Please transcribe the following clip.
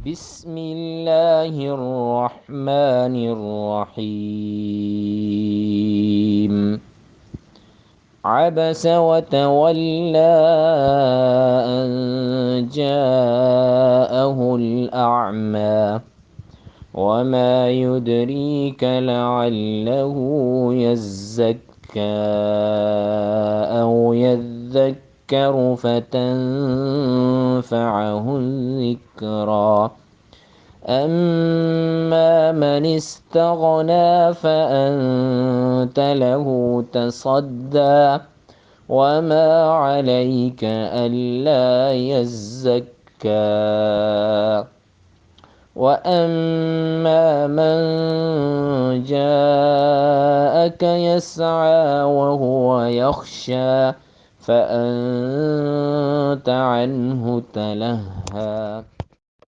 بسم الله الرحمن الرحيم. عبس وتولى أن جاءه الأعمى وما يدريك لعله يزكى أو يذكر فتنفعه الذكرى. أما من استغنى فأنت له تصدى وما عليك ألا يزكى. وأما من جاءك يسعى وهو يخشى فأنت عنه تلهى.